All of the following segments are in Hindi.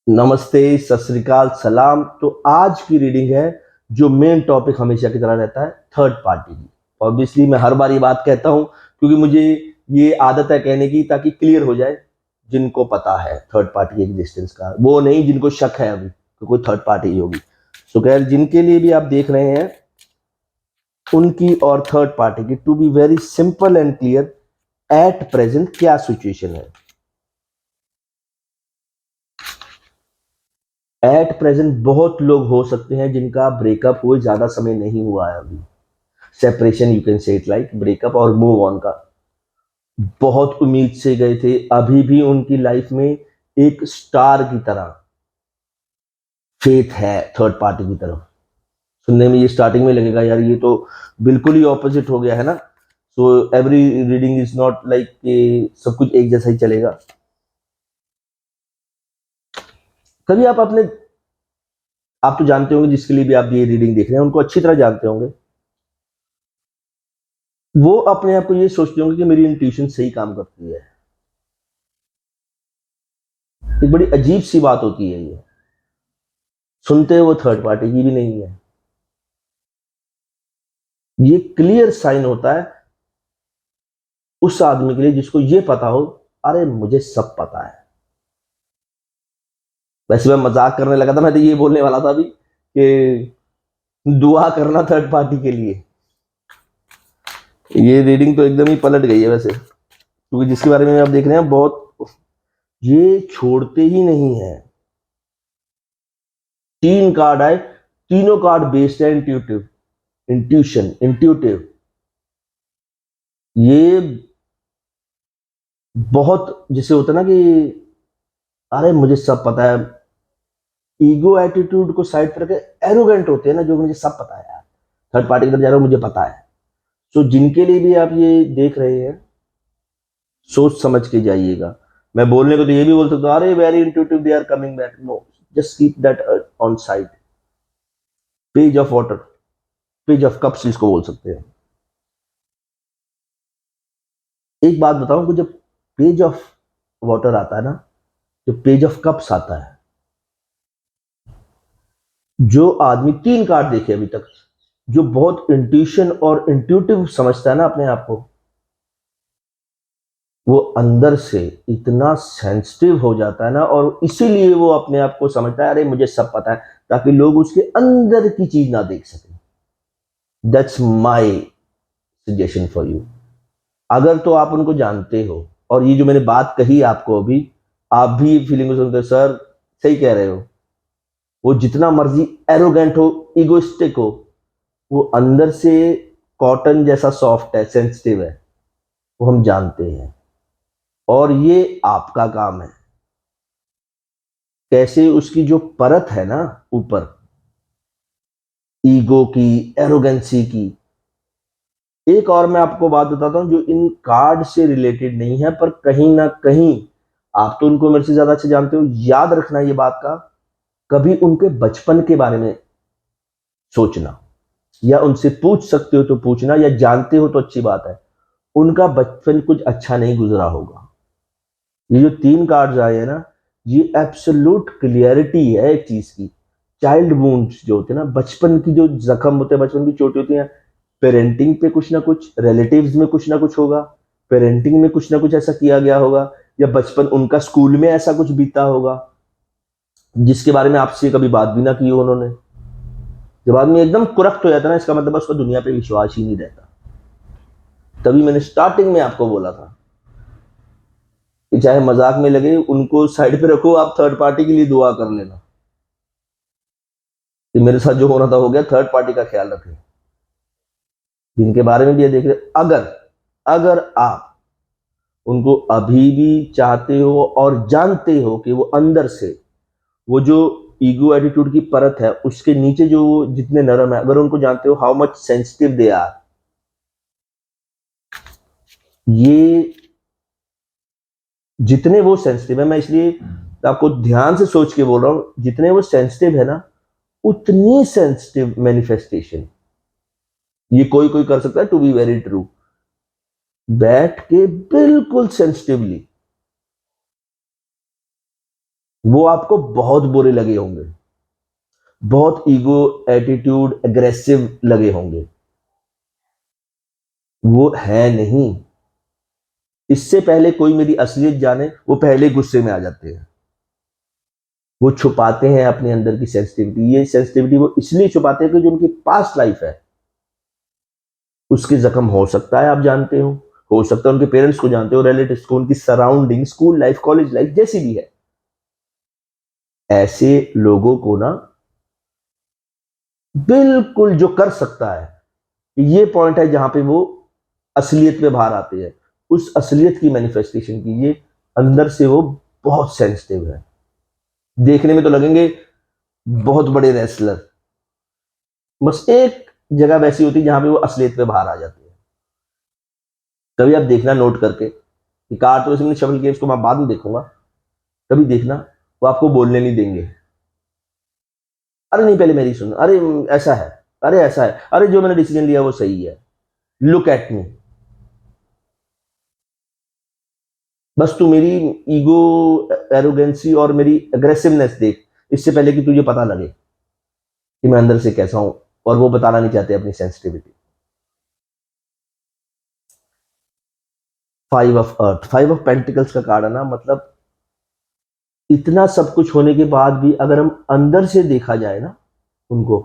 नमस्ते, सत श्री अकाल, सलाम। तो आज की रीडिंग है जो मेन टॉपिक हमेशा की तरह रहता है, थर्ड पार्टी की। ऑब्वियसली मैं हर बार ये बात कहता हूँ क्योंकि मुझे ये आदत है कहने की, ताकि क्लियर हो जाए जिनको पता है थर्ड पार्टी एग्जिस्टेंस का, वो नहीं जिनको शक है अभी तो कोई थर्ड पार्टी ही होगी। सो खैर, जिनके लिए भी आप देख रहे हैं उनकी और थर्ड पार्टी की, to be very simple and clear, at present क्या सिचुएशन है। एट प्रेजेंट बहुत लोग हो सकते हैं जिनका ब्रेकअप हुए ज्यादा समय नहीं हुआ है अभी। Separation, you can say it like breakup और मूव ऑन का। बहुत उम्मीद से गए थे, अभी भी उनकी लाइफ में एक स्टार की तरह फेथ है थर्ड पार्टी की तरफ। सुनने में ये स्टार्टिंग में लगेगा यार ये तो बिल्कुल ही ऑपोजिट हो गया है ना। So every reading is not like सब कुछ एक जैसा ही चलेगा। कभी आप तो जानते होंगे, जिसके लिए भी आप ये रीडिंग देख रहे हैं उनको अच्छी तरह जानते होंगे, वो अपने आप को ये सोचते होंगे कि मेरी इंट्यूशन सही काम करती है। एक बड़ी अजीब सी बात होती है ये, सुनते वो थर्ड पार्टी की भी नहीं है। ये क्लियर साइन होता है उस आदमी के लिए जिसको ये पता हो, अरे मुझे सब पता है। वैसे मैं मजाक करने लगा था, मैं तो ये बोलने वाला था अभी कि दुआ करना थर्ड पार्टी के लिए। ये रीडिंग तो एकदम ही पलट गई है वैसे, क्योंकि जिसके बारे में आप देख रहे हैं बहुत, ये छोड़ते ही नहीं है। तीन कार्ड आए, तीनों कार्ड बेस्ड है इंट्यूटिव, इंट्यूटिव। ये बहुत जिसे होता है ना कि अरे मुझे सब पता है, ईगो एटीट्यूड को साइड पर रखे एरोगेंट होते हैं ना, जो मुझे सब पता है यार, थर्ड पार्टी की तरफ जा रहा हूं मुझे पता है। तो जिनके लिए भी आप ये देख रहे हैं, सोच समझ के जाइएगा। मैं बोलने को तो ये भी बोल सकता हूँ, अरे very intuitive, they are coming back. No, just keep that on side. Page of water, page of cups जिसको बोल सकते हैं। एक बात बताऊं कि जब पेज ऑफ वाटर आता है ना, जो पेज ऑफ कप्स आता है, जो आदमी तीन कार्ड देखे अभी तक, जो बहुत इंट्यूशन और इंट्यूटिव समझता है ना अपने आप को, वो अंदर से इतना सेंसिटिव हो जाता है ना, और इसीलिए वो अपने आप को समझता है अरे मुझे सब पता है, ताकि लोग उसके अंदर की चीज ना देख सकें। That's my suggestion for you. अगर तो आप उनको जानते हो, और ये जो मैंने बात कही आपको अभी, आप भी ये फीलिंग को सुनते हो, सर सही कह रहे हो, वो जितना मर्जी एरोगेंट हो, इगोइस्टिक हो, वो अंदर से कॉटन जैसा सॉफ्ट है, सेंसिटिव है, वो हम जानते हैं। और ये आपका काम है कैसे उसकी जो परत है ना ऊपर, ईगो की, एरोगेंसी की। एक और मैं आपको बात बताता हूं जो इन कार्ड से रिलेटेड नहीं है, पर कहीं ना कहीं आप तो उनको मेरे से ज्यादा अच्छे जानते हो, याद रखना ये बात का। कभी उनके बचपन के बारे में सोचना, या उनसे पूछ सकते हो तो पूछना, या जानते हो तो अच्छी बात है। उनका बचपन कुछ अच्छा नहीं गुजरा होगा। ये जो तीन कार्ड्स आए हैं ना, ये एब्सोल्यूट क्लियरिटी है एक चीज की। चाइल्ड वुंड्स जो होते हैं ना, बचपन की जो जख्म होते हैं, बचपन की चोट होती है, पेरेंटिंग पे कुछ ना कुछ, रिलेटिव्स में कुछ ना कुछ होगा, पेरेंटिंग में कुछ ना कुछ ऐसा किया गया होगा, या बचपन उनका स्कूल में ऐसा कुछ बीता होगा जिसके बारे में आपसे कभी बात भी ना की हो उन्होंने। जब आदमी एकदम कुरक्त हो जाता है ना, इसका मतलब उसका दुनिया पे विश्वास ही नहीं रहता। तभी मैंने स्टार्टिंग में आपको बोला था कि चाहे मजाक में लगे, उनको साइड पे रखो, आप थर्ड पार्टी के लिए दुआ कर लेना कि मेरे साथ जो होना था हो गया, थर्ड पार्टी का ख्याल रखें। जिनके बारे में भी ये देख रहे, अगर अगर आप उनको अभी भी चाहते हो और जानते हो कि वो अंदर से, वो जो ईगो एटीट्यूड की परत है उसके नीचे जो जितने नरम है, अगर उनको जानते हो how much sensitive they are, ये जितने वो सेंसिटिव है, मैं इसलिए आपको ध्यान से सोच के बोल रहा हूं, जितने वो सेंसिटिव है ना, उतनी सेंसिटिव मैनिफेस्टेशन ये कोई कोई कर सकता है, टू बी वेरी ट्रू। बैठ के बिल्कुल सेंसिटिवली वो आपको बहुत बुरे लगे होंगे, बहुत ईगो, एटीट्यूड, एग्रेसिव लगे होंगे। वो है नहीं। इससे पहले कोई मेरी असलियत जाने, वो पहले गुस्से में आ जाते हैं। वो छुपाते हैं अपने अंदर की सेंसिटिविटी। ये सेंसिटिविटी वो इसलिए छुपाते हैं कि जो उनकी पास्ट लाइफ है उसके जख्म हो सकता है आप जानते हो सकता है उनके पेरेंट्स को जानते हो, रिलेटिव्स को, उनकी surrounding, school life, college life जैसी भी है। ऐसे लोगों को ना बिल्कुल जो कर सकता है, ये पॉइंट है जहां पे वो असलियत में बाहर आते हैं। उस असलियत की मैनिफेस्टेशन कीजिए। अंदर से वो बहुत सेंसिटिव है। देखने में तो लगेंगे बहुत बड़े रेसलर, बस एक जगह वैसी होती है जहां पे वो असलियत में बाहर आ जाते हैं। कभी आप देखना नोट करके कि कार तो वैसे मैंने शफल किया, इसको मैं बाद में देखूंगा, कभी देखना वो आपको बोलने नहीं देंगे। अरे नहीं, पहले मेरी सुन, अरे ऐसा है, अरे ऐसा है, अरे जो मैंने डिसीजन लिया वो सही है, लुक एट मी। बस तू मेरी ईगो, एरोगेंसी और मेरी अग्रेसिवनेस देख, इससे पहले कि तुझे पता लगे कि मैं अंदर से कैसा हूं। और वो बताना नहीं चाहते अपनी sensitivity. 5 of earth, 5 of pentacles का कार्ड है ना, मतलब इतना सब कुछ होने के बाद भी अगर हम अंदर से देखा जाए ना उनको,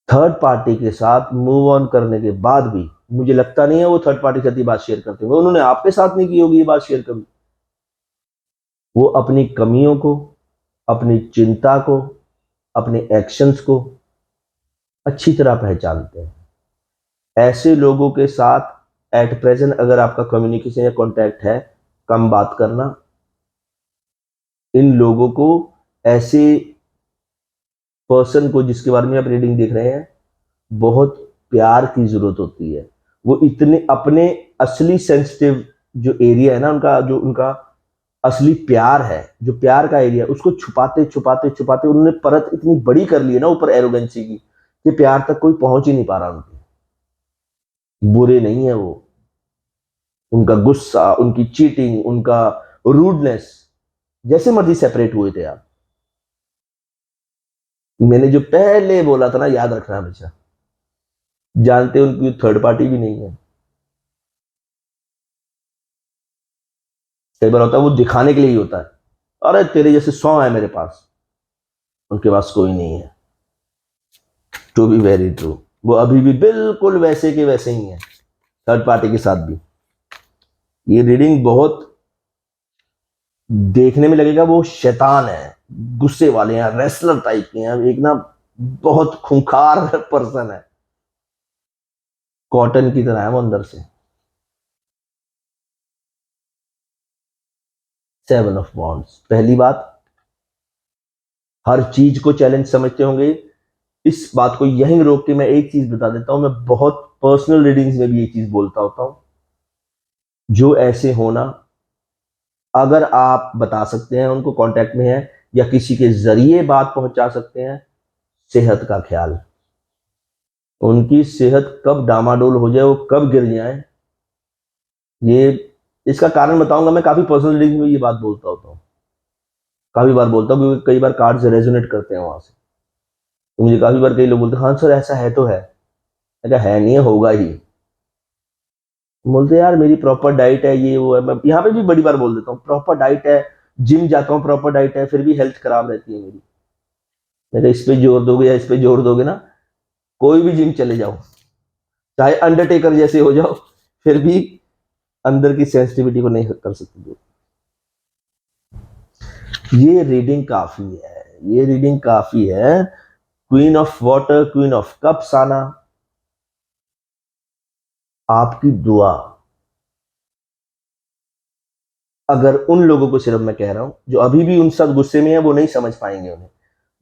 थर्ड पार्टी के साथ मूव ऑन करने के बाद भी मुझे लगता नहीं है वो थर्ड पार्टी के साथ ये बात शेयर करते हुए, उन्होंने आपके साथ नहीं की होगी ये बात शेयर कभी। वो अपनी कमियों को, अपनी चिंता को, अपने एक्शंस को अच्छी तरह पहचानते हैं। ऐसे लोगों के साथ एट प्रेजेंट अगर आपका कम्युनिकेशन या कांटेक्ट है, कम बात करना। इन लोगों को, ऐसे पर्सन को जिसके बारे में आप रीडिंग देख रहे हैं, बहुत प्यार की जरूरत होती है। वो इतने अपने असली सेंसिटिव जो एरिया है ना उनका, जो उनका असली प्यार है, जो प्यार का एरिया, उसको छुपाते छुपाते छुपाते उन्होंने परत इतनी बड़ी कर ली है ना ऊपर एरोगेंसी की, कि प्यार तक कोई पहुंच ही नहीं पा रहा उनके। बुरे नहीं है वो। उनका गुस्सा, उनकी चीटिंग, उनका रूडनेस, जैसे मर्जी सेपरेट हुए थे आप। मैंने जो पहले बोला था ना, याद रखना हमेशा, जानते उनकी थर्ड पार्टी भी नहीं है। कई बार होता है वो दिखाने के लिए ही होता है, अरे तेरे जैसे 100 है मेरे पास, उनके पास कोई नहीं है। टू बी वेरी ट्रू, वो अभी भी बिल्कुल वैसे के वैसे ही है, थर्ड पार्टी के साथ भी। ये रीडिंग बहुत देखने में लगेगा वो शैतान है, गुस्से वाले हैं, रेसलर टाइप के हैं, एक ना बहुत खूंखार पर्सन है, कॉटन की तरह है वो अंदर से। 7 ऑफ वॉन्ड्स, पहली बात, हर चीज को चैलेंज समझते होंगे। इस बात को यहीं रोक के मैं एक चीज बता देता हूं, मैं बहुत पर्सनल रीडिंग्स में भी ये चीज बोलता होता हूं। जो ऐसे होना, अगर आप बता सकते हैं, उनको कांटेक्ट में है या किसी के जरिए बात पहुंचा सकते हैं, सेहत का ख्याल। उनकी सेहत कब डामाडोल हो जाए, वो कब गिर जाए, ये इसका कारण बताऊंगा। मैं काफी पर्सनल रीडिंग में ये बात बोलता होता हूँ, काफी बार बोलता हूँ, क्योंकि कई बार कार्ड्स रेजोनेट करते हैं वहां से। तो मुझे काफी बार कई लोग बोलते हैं हाँ सर ऐसा है तो है। मैं कहा, है नहीं है, होगा ही। बोलते यार मेरी प्रॉपर डाइट है, ये वो है। मैं यहाँ पे भी बड़ी बार बोल देता हूँ प्रॉपर डाइट है, जिम जाता हूँ, प्रॉपर डाइट है, फिर भी हेल्थ खराब रहती है मेरी। मैं कहा, इस पे जोर दोगे या इस पे जोर दोगे ना, कोई भी जिम चले जाओ, चाहे अंडरटेकर जैसे हो जाओ, फिर भी अंदर की सेंसिटिविटी को नहीं कर सकते। ये रीडिंग काफी है, ये रीडिंग काफी है। Queen of water, queen of cups आना, आपकी दुआ। अगर उन लोगों को, सिर्फ मैं कह रहा हूं जो अभी भी उन सब गुस्से में है, वो नहीं समझ पाएंगे उन्हें,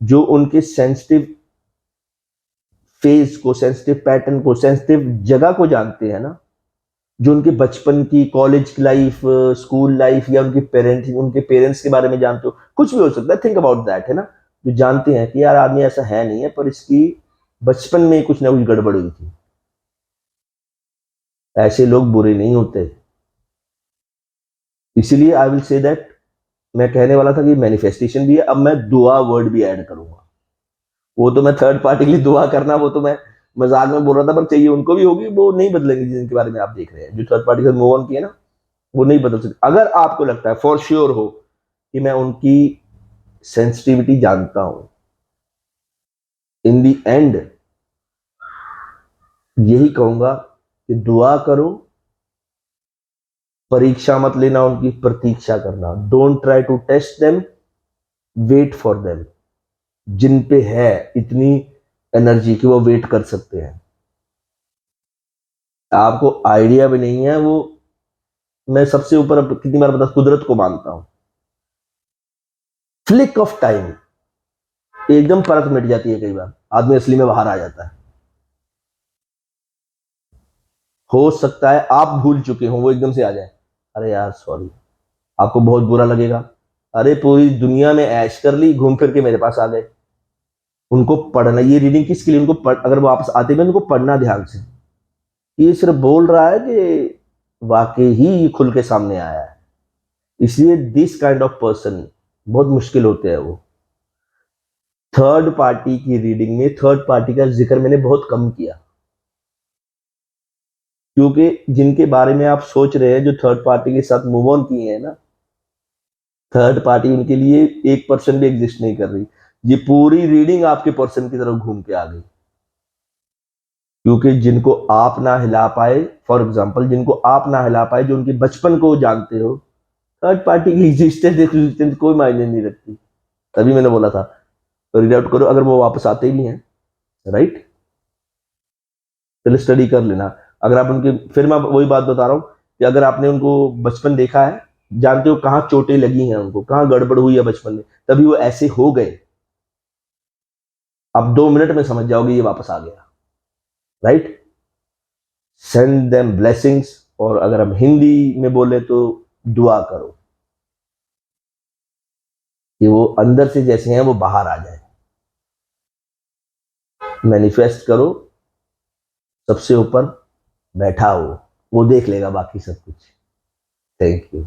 जो उनके सेंसिटिव फेज को, सेंसिटिव पैटर्न को, सेंसिटिव जगह को जानते हैं ना, जो उनके बचपन की, कॉलेज की लाइफ, स्कूल लाइफ, या उनके पेरेंट्स के बारे में जानते हो, कुछ भी हो सकता है, थिंक अबाउट दैट, है ना। जो जानते हैं कि यार आदमी ऐसा है नहीं है, पर इसकी बचपन में कुछ ना कुछ गड़बड़ हुई थी। ऐसे लोग बुरे नहीं होते। इसीलिए आई विल से दैट मैं कहने वाला था कि मैनिफेस्टेशन भी है, अब मैं दुआ वर्ड भी ऐड करूंगा। वो तो मैं थर्ड पार्टी के लिए दुआ करना, वो तो मैं मजाक में बोल रहा था, पर चाहिए उनको भी होगी, वो नहीं बदलेंगे जिनके बारे में आप देख रहे हैं, जो थर्ड पार्टी से मूव ऑन किए ना, वो नहीं बदल सकते। अगर आपको लगता है फॉर श्योर हो कि मैं उनकी सेंसिटिविटी जानता हूं, इन दी एंड यही कहूंगा कि दुआ करो, परीक्षा मत लेना, उनकी प्रतीक्षा करना। Don't try to test them, wait for them. जिन पे है इतनी एनर्जी कि वो वेट कर सकते हैं, आपको आइडिया भी नहीं है वो। मैं सबसे ऊपर अब कितनी बार बता, कुदरत को मानता हूं, फ्लिक ऑफ टाइम एकदम परत मिट जाती है, कई बार आदमी असली में बाहर आ जाता है। हो सकता है आप भूल चुके हो, वो एकदम से आ जाए, अरे यार सॉरी, आपको बहुत बुरा लगेगा। अरे पूरी दुनिया में ऐश कर ली, घूम फिर के मेरे पास आ गए। उनको पढ़ना, ये रीडिंग किसके लिए, उनको अगर वापस आते भी उनको पढ़ना ध्यान से, ये सिर्फ बोल रहा है कि वाकई ही ये खुल के सामने आया है। इसलिए दिस काइंड ऑफ पर्सन बहुत मुश्किल होते हैं वो। थर्ड पार्टी की रीडिंग में थर्ड पार्टी का जिक्र मैंने बहुत कम किया, क्योंकि जिनके बारे में आप सोच रहे हैं जो थर्ड पार्टी के साथ मूव ऑन किए हैं ना, थर्ड पार्टी उनके लिए 1% भी एग्जिस्ट नहीं कर रही। ये पूरी रीडिंग आपके पर्सन की तरफ घूम के आ गई, क्योंकि जिनको आप ना हिला पाए, फॉर एग्जाम्पल जिनको आप ना हिला पाए, जो उनके बचपन को जानते हो, थर्ड पार्टी की एग्जिस्टेंस कोई मायने नहीं रखती। तभी मैंने बोला था रीड आउट करो, अगर वो वापस आते ही नहीं है, राइट, चलो स्टडी कर लेना। अगर आप उनके, फिर मैं वही बात बता रहा हूँ कि अगर आपने उनको बचपन देखा है, जानते हो कहाँ चोटें लगी हैं उनको, कहाँ गड़बड़ हुई है बचपन में, तभी वो ऐसे हो गए। आप 2 मिनट में समझ जाओगे ये वापस आ गया, राइट। सेंड देम ब्लेसिंग्स, और अगर हम हिंदी में बोले तो दुआ करो कि वो अंदर से जैसे हैं वो बाहर आ जाए। मैनिफेस्ट करो, सबसे ऊपर बैठा हो, वो देख लेगा बाकी सब कुछ। Thank you.